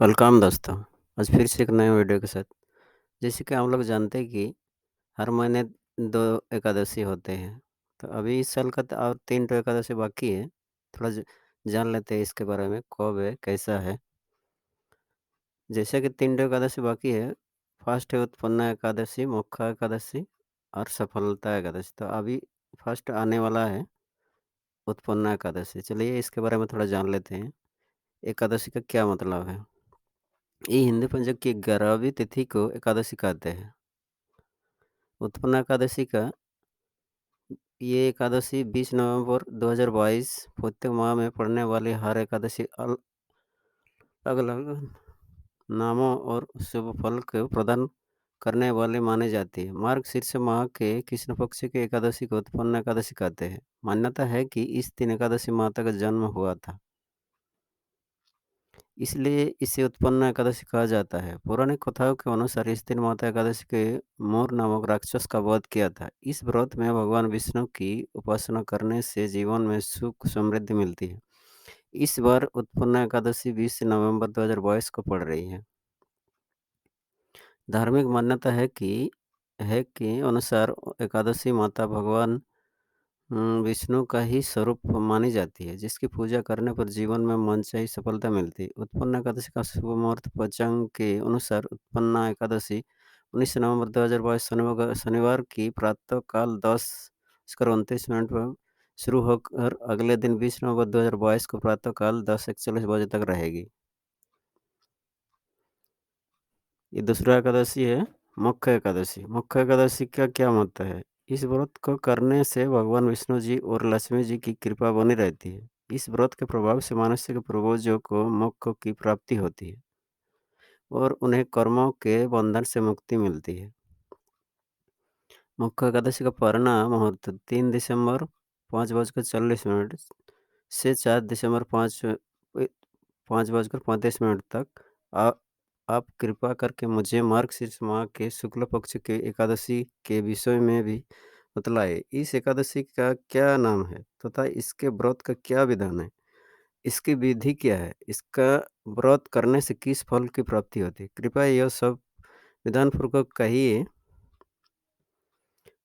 Welcome दोस्तों। आज फिर से एक नए वीडियो के साथ। जैसे कि हम लोग जानते हैं कि हर महीने 2 एकादशी होते हैं। तो अभी इस साल का तो और 3 ठो एकादशी बाकी है। थोड़ा जान लेते हैं इसके बारे में कब है, कैसा है। जैसे कि 3 ठो एकादशी बाकी है। फर्स्ट है उत्पन्ना एकादशी, मोक्षा एकादशी और सफलता एकादशी। तो अभी फर्स्ट आने वाला है उत्पन्ना एकादशी। चलिए इसके बारे में थोड़ा जान लेते हैं। एकादशी का क्या मतलब है? ये हिंदू पंचांग की 11वीं तिथि को एकादशी कहते हैं। उत्पन्ना एकादशी का ये एकादशी 20 नवंबर 2022 पुत्यक माह में पड़ने वाली हर एकादशी अलग-अलग नामों और शुभ फल को प्रदान करने वाली मानी जाती है। मार्गशीर्ष माह के कृष्ण पक्ष की एकादशी को उत्पन्न एकादशी कहते हैं। मान्यता है कि इस दिन एकादशी माता का जन्म हुआ था। इसलिए इसे उत्पन्न एकादशी कहा जाता है। पौराणिक कथाओं के अनुसार इस दिन माता एकादशी के मोर नामक राक्षस का वध किया था। इस व्रत में भगवान विष्णु की उपासना करने से जीवन में सुख समृद्धि मिलती है। इस बार उत्पन्न एकादशी 20 नवंबर 2022 को पड़ रही है। धार्मिक मान्यता है कि अनुसार एकादशी माता भगवान विष्णु का ही स्वरूप मानी जाती है, जिसकी पूजा करने पर जीवन में मनचाही सफलता मिलती है। उत्पन्ना एकादशी का शुभ मुहूर्त पंचांग के अनुसार उत्पन्ना एकादशी 19 नवंबर 2022 शनिवार की प्रातः काल 10:29 पर शुरू होकर अगले दिन 20 नवंबर 2022 को प्रातः काल 10:41 बजे तक रहेगी। ये दूसरा एकादशी है मुख्य एकादशी। मुख्य एकादशी का क्या महत्व है? इस व्रत को करने से भगवान विष्णु जी और लक्ष्मी जी की कृपा बनी रहती है। इस व्रत के प्रभाव से मनुष्य के पूर्वजों को मोक्ष की प्राप्ति होती है और उन्हें कर्मों के बंधन से मुक्ति मिलती है। मुख्य एकादशी का परिणाम मुहूर्त 3 दिसंबर 5:40 से 4 दिसंबर 5:35 तक। आ आप कृपा करके मुझे मार्गशीर्ष माह के शुक्ल पक्ष के एकादशी के विषय में भी बतलाएँ। इस एकादशी का क्या नाम है तथा इसके व्रत का क्या विधान है? इसकी विधि क्या है? इसका व्रत करने से किस फल की प्राप्ति होती है? कृपया यह सब विधानपूर्वक कहिए।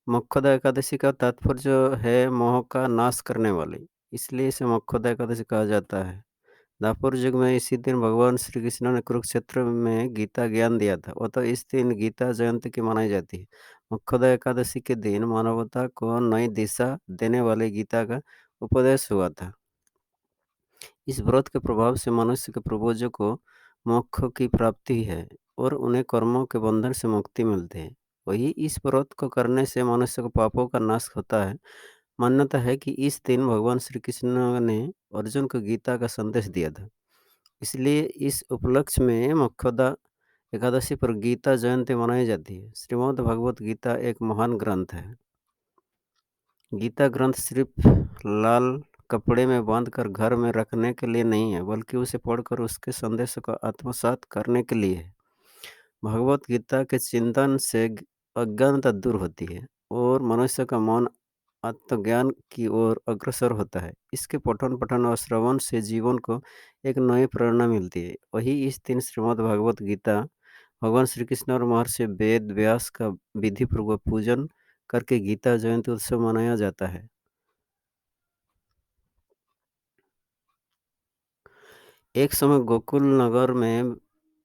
मोक्षदा एकादशी का तात्पर्य है मोह का नाश करने वाली, इसलिए इसे मोक्षदा एकादशी कहा जाता है। द्वापर युग में इसी दिन भगवान श्री कृष्ण ने कुरुक्षेत्र में गीता ज्ञान दिया था, अतः इस दिन गीता जयंती की मनाई जाती है। मोक्षदा एकादशी के दिन मानवता को नई दिशा देने वाली गीता का उपदेश हुआ था। इस व्रत के प्रभाव से मनुष्य के पूर्वजों को मोक्ष की प्राप्ति है और उन्हें कर्मों के बंधन से मुक्ति मिलती है। वही इस व्रत को करने से मनुष्य को पापों का नाश होता है। मान्यता है कि इस दिन भगवान श्री कृष्ण ने अर्जुन को गीता का संदेश दिया था। इसलिए इस उपलक्ष्य में मोक्षदा एकादशी पर गीता जयंती मनाई जाती है। श्रीमद् भगवत गीता एक महान ग्रंथ है। गीता ग्रंथ सिर्फ लाल कपड़े में बांधकर घर में रखने के लिए नहीं है, बल्कि उसे पढ़कर उसके संदेश को आत्मसात करने के लिए है। भगवत गीता के चिंतन से अज्ञानता दूर होती है और मनुष्य का मन आत्मज्ञान की ओर अग्रसर होता है। इसके पठन और श्रवण से जीवन को एक नई प्रेरणा मिलती है। वही इस दिन श्रीमद् भगवत गीता भगवान श्री कृष्ण और महर्षि वेद व्यास का विधि पूर्वक पूजन करके गीता जयंती उत्सव मनाया जाता है। एक समय गोकुल नगर में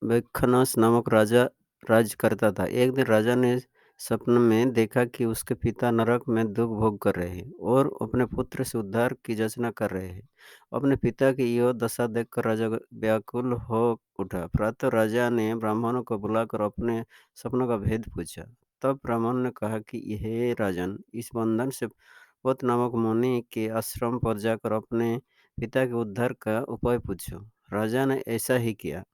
बेखनस नामक राजा राज्य करता था। एक दिन राजा ने सपने में देखा कि उसके पिता नरक में दुख भोग कर रहे हैं और अपने पुत्र से उद्धार की याचना कर रहे हैं। अपने पिता की यह दशा देखकर राजा व्याकुल हो उठा। प्रातः राजा ने ब्राह्मणों को बुलाकर अपने सपनों का भेद पूछा। तब ब्राह्मण ने कहा कि हे राजन, इस बंधन से पौत नामक मुनि के आश्रम पर जाकर अपने पिता के उद्धार का उपाय पूछो। राजा ने ऐसा ही किया।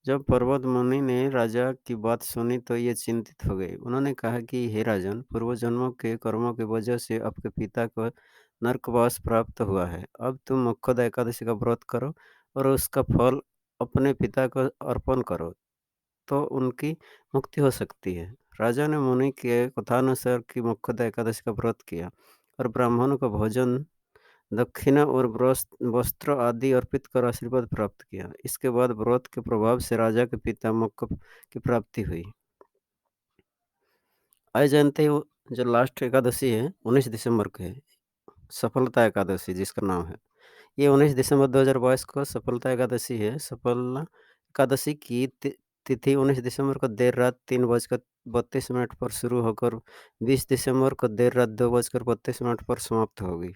जब पर्वत मुनि ने राजा की बात सुनी तो ये चिंतित हो गए। उन्होंने कहा कि हे राजन, पूर्व जन्मों के कर्मों की वजह से आपके पिता को नरकवास प्राप्त हुआ है। अब तुम मोक्षदा एकादशी का व्रत करो और उसका फल अपने पिता को अर्पण करो, तो उनकी मुक्ति हो सकती है। राजा ने मुनि के कथानुसार कि मोक्षदा एकादशी का व्रत किया और ब्राह्मणों को भोजन दक्षिणा और वस्त्र आदि अर्पित कर आशीर्वाद प्राप्त किया। इसके बाद व्रत के प्रभाव से राजा के पिता मक्क की प्राप्ति हुई। आइए जानते हैं वो जो लास्ट एकादशी है 19 दिसंबर को है, सफलता एकादशी जिसका नाम है। ये 19 दिसंबर 2022 को सफलता एकादशी है। सफल एकादशी की तिथि 19 दिसंबर को देर रात 3:32 पर शुरू होकर 20 दिसंबर को देर रात 2:32 पर समाप्त होगी।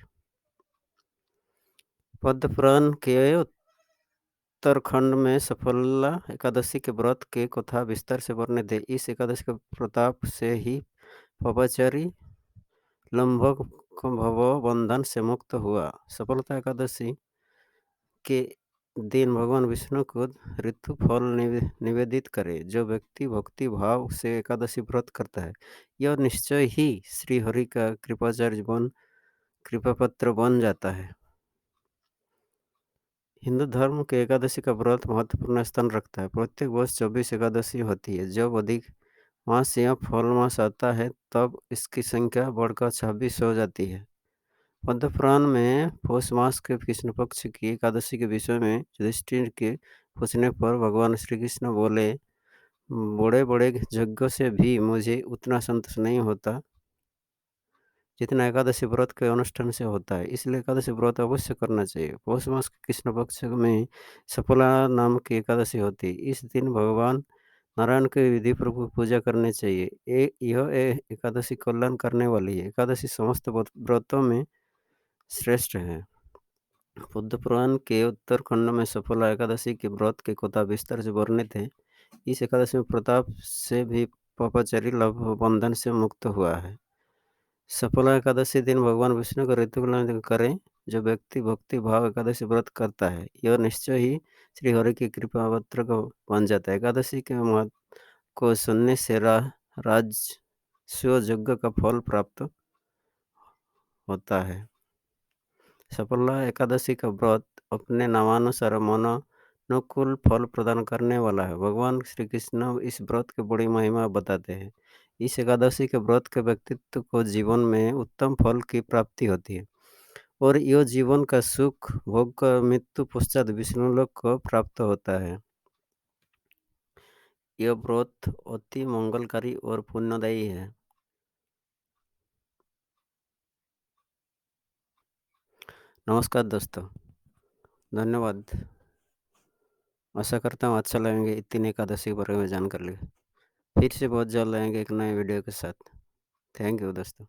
पद्म पुराण के उत्तराखंड में सफला एकादशी के व्रत के कथा विस्तार से वर्णित थे। इस एकादशी के प्रताप से ही पापाचारी लंबक भव बंधन से मुक्त हुआ। सफलता एकादशी के दिन भगवान विष्णु को ऋतु फल निवेदित करे। जो व्यक्ति भक्ति भाव से एकादशी व्रत करता है, यह निश्चय ही श्री हरि का कृपापत्र बन जाता है। हिंदू धर्म के एकादशी का व्रत महत्वपूर्ण स्थान रखता है। प्रत्येक वर्ष 24 एकादशी होती है। जब अधिक मास या फल मास आता है, तब इसकी संख्या बढ़कर 26 हो जाती है। पद्म पुराण में पौष मास के कृष्ण पक्ष की एकादशी के विषय में युधिष्ठिर के पूछने पर भगवान श्री कृष्ण बोले, बड़े बड़े यज्ञ से भी मुझे उतना संतोष नहीं होता जितना एकादशी व्रत के अनुष्ठान से होता है। इसलिए एकादशी व्रत अवश्य करना चाहिए। पौष मास के कृष्ण पक्ष में सफला नाम की एकादशी होती है। इस दिन भगवान नारायण की विधि पूर्वक पूजा करनी चाहिए। एकादशी कल्याण करने वाली है। एकादशी समस्त व्रतों में श्रेष्ठ है। बुद्ध पुराण के उत्तरखंड में सफला एकादशी के व्रत की कथा विस्तार से वर्णित है। इस एकादशी में प्रताप से भी पापाचारी लभ बंधन से मुक्त हुआ है। सफला एकादशी दिन भगवान विष्णु का ऋतु करें। जो व्यक्ति भक्ति भाव एकादशी व्रत करता है, यह निश्चय ही श्री हरि की कृपा पत्र को बन जाता है। एकादशी के महत्व को सुनने से राजस्व यज्ञ का फल प्राप्त होता है। सफला एकादशी का व्रत अपने नामानुसार मनोनुकूल फल प्रदान करने वाला है। भगवान श्री कृष्ण इस व्रत की बड़ी महिमा बताते हैं। इस एकादशी के व्रत के व्यक्तित्व को जीवन में उत्तम फल की प्राप्ति होती है और यह जीवन का सुख भोग कर मृत्यु पश्चात विष्णुलोक को प्राप्त होता है। यह व्रत अति मंगलकारी और पुण्यदायी है। नमस्कार दोस्तों, धन्यवाद। आशा करता हूँ अच्छा लगेंगे इतनी एकादशी के बारे में जानकारी। फिर से बहुत जल्द आएंगे एक नए वीडियो के साथ। थैंक यू दोस्तों।